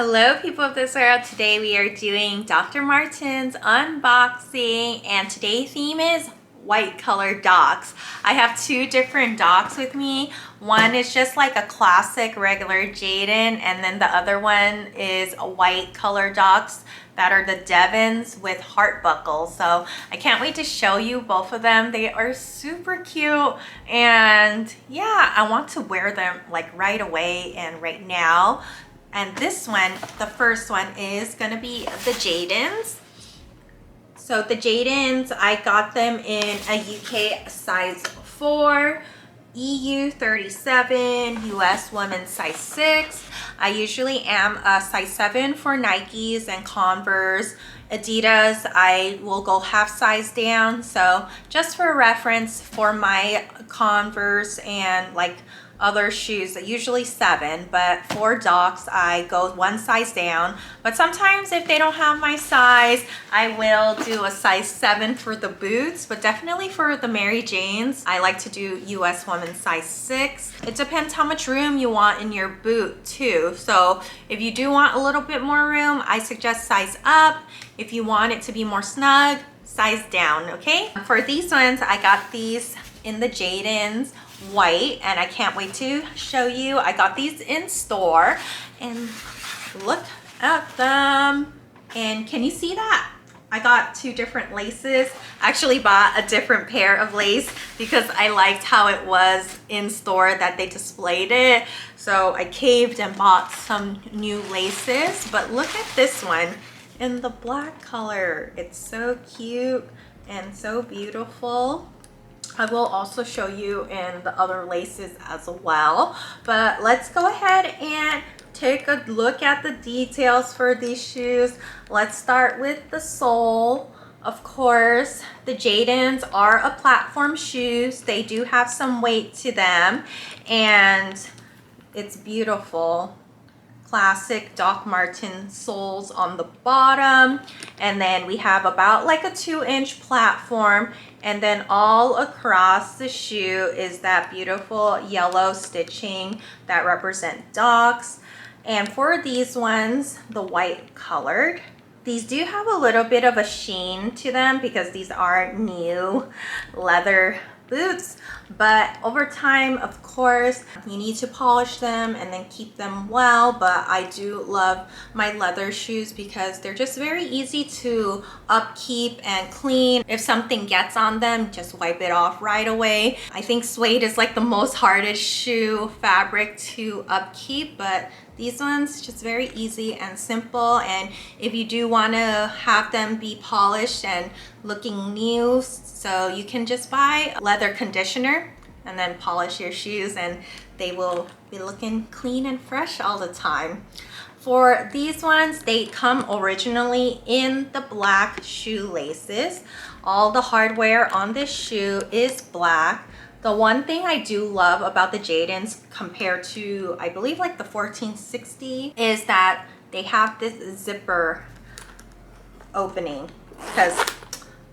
Hello people of this world. Today we are doing Dr. Martens unboxing and today's theme is white colored docks. I have two different docks with me. One is just like a classic regular Jadon, and then the other one is a white color docks that are the Devons with heart buckles. So I can't wait to show you both of them. They are super cute, and yeah, I want to wear them like right away and right now. And this one, the first one, is gonna be the Jadons. So the Jadons, I got them in a UK size 4, EU 37, US women's size 6. I usually am a size 7 for Nikes and Converse. Adidas, I will go half size down. So just for reference, for my Converse and like other shoes, usually 7, but for docs I go one size down. But sometimes if they don't have my size, I will do a size 7 for the boots, but definitely for the Mary Janes I like to do US women's size 6. It depends how much room you want in your boot too. So if you do want a little bit more room, I suggest size up. If you want it to be more snug, size down. Okay, for these ones I got these in the Jadons white, and I can't wait to show you. I got these in store, and look at them. And can you see that? I got 2 different laces. I actually bought a different pair of lace because I liked how it was in store that they displayed it. So I caved and bought some new laces. But look at this one in the black color. It's so cute and so beautiful. I will also show you in the other laces as well, but let's go ahead and take a look at the details for these shoes. Let's start with the sole. Of course, the Jadons are a platform shoes. They do have some weight to them, and it's beautiful. Classic Doc Marten soles on the bottom, and then we have about like a 2-inch platform, and then all across the shoe is that beautiful yellow stitching that represent docs. And for these ones, the white colored, these do have a little bit of a sheen to them because these are new leather boots, but over time, of course, you need to polish them and then keep them well. But I do love my leather shoes because they're just very easy to upkeep and clean. If something gets on them, just wipe it off right away. I think suede is like the most hardest shoe fabric to upkeep, but these ones just very easy and simple. And if you do want to have them be polished and looking new, so you can just buy a leather conditioner and then polish your shoes, and they will be looking clean and fresh all the time. For these ones, they come originally in the black shoelaces. All the hardware on this shoe is black. The one thing I do love about the Jadons compared to, I believe, like the 1460 is that they have this zipper opening, because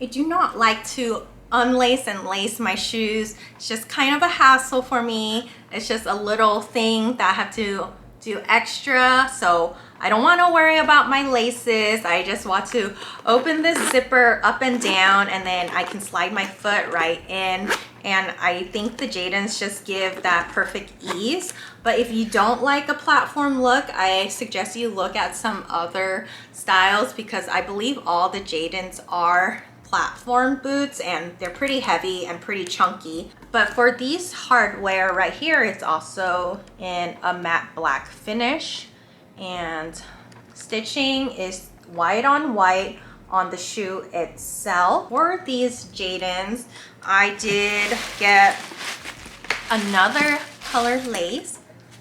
I do not like to unlace and lace my shoes. It's just kind of a hassle for me. It's just a little thing that I have to do extra, so I don't want to worry about my laces. I just want to open this zipper up and down, and then I can slide my foot right in. And I think the Jadons just give that perfect ease. But if you don't like a platform look, I suggest you look at some other styles, because I believe all the Jadons are platform boots and they're pretty heavy and pretty chunky. But for these hardware right here, it's also in a matte black finish, and stitching is white on white on the shoe itself. For these Jadons, I did get another colored lace.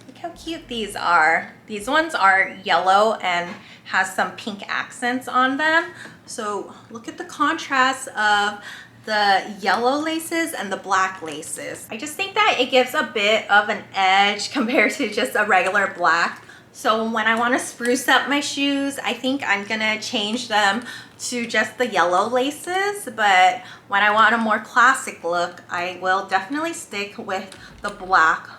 Look how cute these are. These ones are yellow and has some pink accents on them. So look at the contrast of the yellow laces and the black laces. I just think that it gives a bit of an edge compared to just a regular black. So when I want to spruce up my shoes, I think I'm gonna change them to just the yellow laces. But when I want a more classic look, I will definitely stick with the black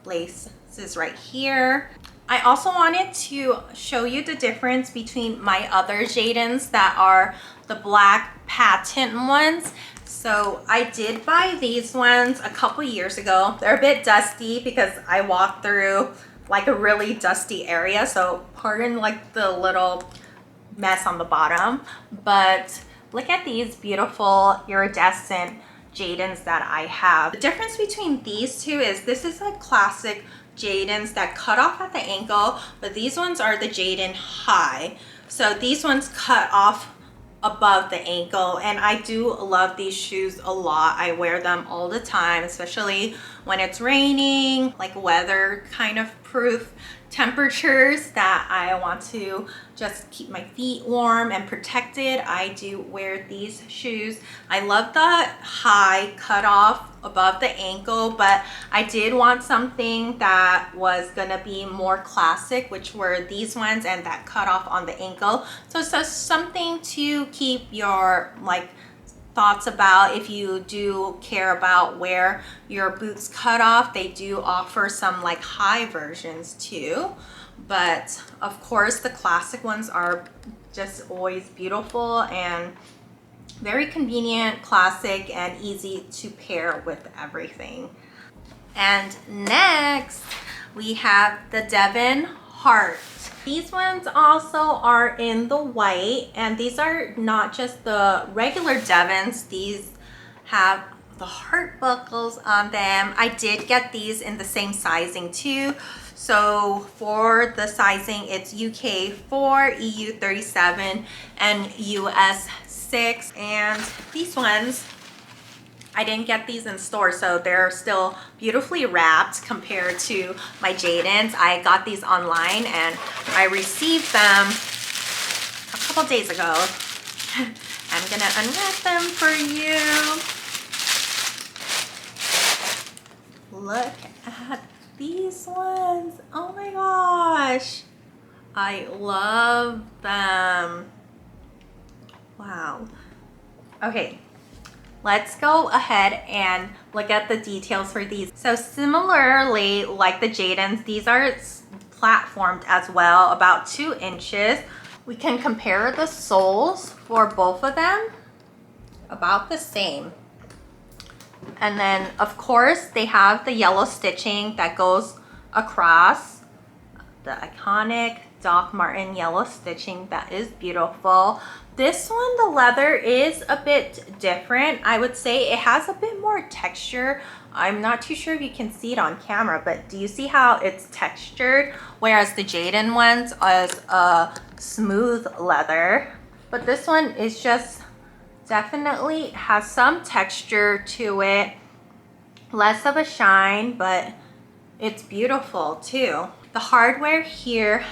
laces right here. I also wanted to show you the difference between my other Jadons that are the black patent ones. So I did buy these ones a couple years ago. They're a bit dusty because I walked through like a really dusty area. So pardon like the little mess on the bottom, but look at these beautiful iridescent Jadons that I have. The difference between these two is this is a classic Jadons that cut off at the ankle, but these ones are the Jadon high. So these ones cut off above the ankle, and I do love these shoes a lot. I wear them all the time, especially when it's raining, like weather kind of proof temperatures that I want to just keep my feet warm and protected. I do wear these shoes. I love the high cutoff above the ankle, but I did want something that was gonna be more classic, which were these ones and that cutoff on the ankle. So it's just something to keep your like thoughts about if you do care about where your boots cut off. They do offer some like high versions too, but of course the classic ones are just always beautiful and very convenient, classic, and easy to pair with everything. And next we have the Devon Heart. These ones also are in the white, and these are not just the regular Devons. These have the heart buckles on them. I did get these in the same sizing too. So for the sizing, it's UK 4, EU 37, and US 6. And these ones, I didn't get these in store, so they're still beautifully wrapped compared to my Jadons. I got these online and I received them a couple days ago. I'm gonna unwrap them for you. Look at these ones. Oh my gosh. I love them. Wow. Okay. Let's go ahead and look at the details for these. So similarly, like the Jadons, these are platformed as well, about 2 inches. We can compare the soles for both of them, about the same. And then of course they have the yellow stitching that goes across, the iconic Doc Marten yellow stitching that is beautiful. This one, the leather is a bit different. I would say it has a bit more texture. I'm not too sure if you can see it on camera, but do you see how it's textured? Whereas the Jadon ones is a smooth leather. But this one is just definitely has some texture to it. Less of a shine, but it's beautiful too. The hardware here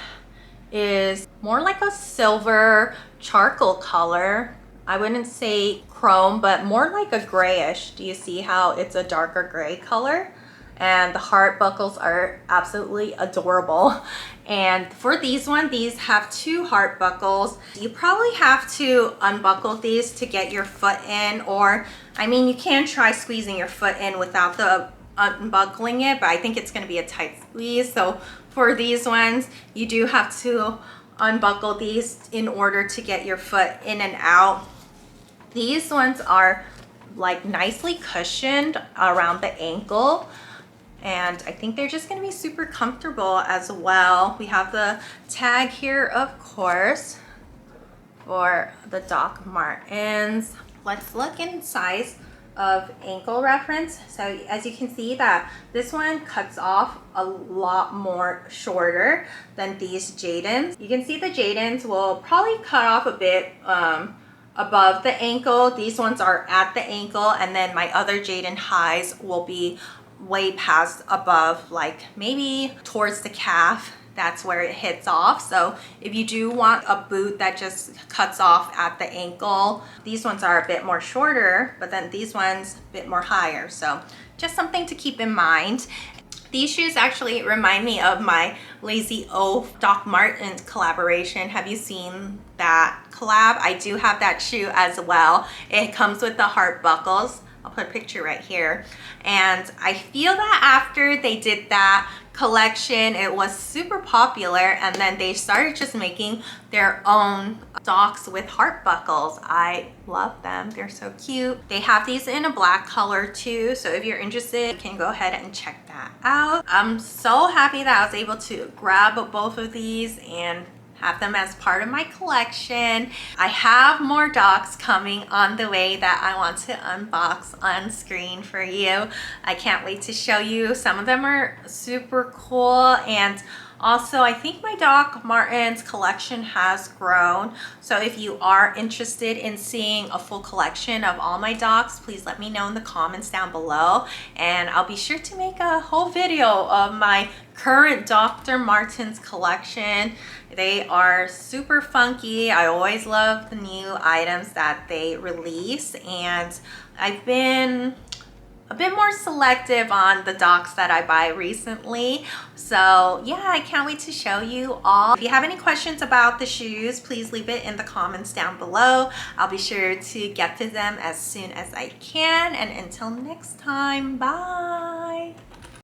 is more like a silver charcoal color. I wouldn't say chrome, but more like a grayish. Do you see how it's a darker gray color? And the heart buckles are absolutely adorable. And for these these have 2 heart buckles. You probably have to unbuckle these to get your foot in, or I mean, you can try squeezing your foot in without the unbuckling it, but I think it's going to be a tight squeeze. So for these ones, you do have to unbuckle these in order to get your foot in and out. These ones are like nicely cushioned around the ankle, and I think they're just going to be super comfortable as well. We have the tag here, of course, for the Doc Martens. Let's look in size of ankle reference. So as you can see that this one cuts off a lot more shorter than these Jadons. You can see the Jadons will probably cut off a bit above the ankle. These ones are at the ankle, and then my other Jadon highs will be way past above, like maybe towards the calf. That's where it hits off. So if you do want a boot that just cuts off at the ankle, these ones are a bit more shorter, but then these ones a bit more higher. So just something to keep in mind. These shoes actually remind me of my Lazy Oaf Doc Marten collaboration. Have you seen that collab? I do have that shoe as well. It comes with the heart buckles. I'll put a picture right here. And I feel that after they did that collection, it was super popular, and then they started just making their own socks with heart buckles. I love them. They're so cute. They have these in a black color too, so if you're interested, you can go ahead and check that out. I'm so happy that I was able to grab both of these and have them as part of my collection. I have more docs coming on the way that I want to unbox on screen for you. I can't wait to show you. Some of them are super cool, and also I think my Doc Martens collection has grown. So if you are interested in seeing a full collection of all my docs, please let me know in the comments down below, and I'll be sure to make a whole video of my current Dr. Martens collection. They are super funky. I always love the new items that they release, and I've been a bit more selective on the docs that I buy recently. So yeah, I can't wait to show you all. If you have any questions about the shoes, please leave it in the comments down below. I'll be sure to get to them as soon as I can. And until next time, bye.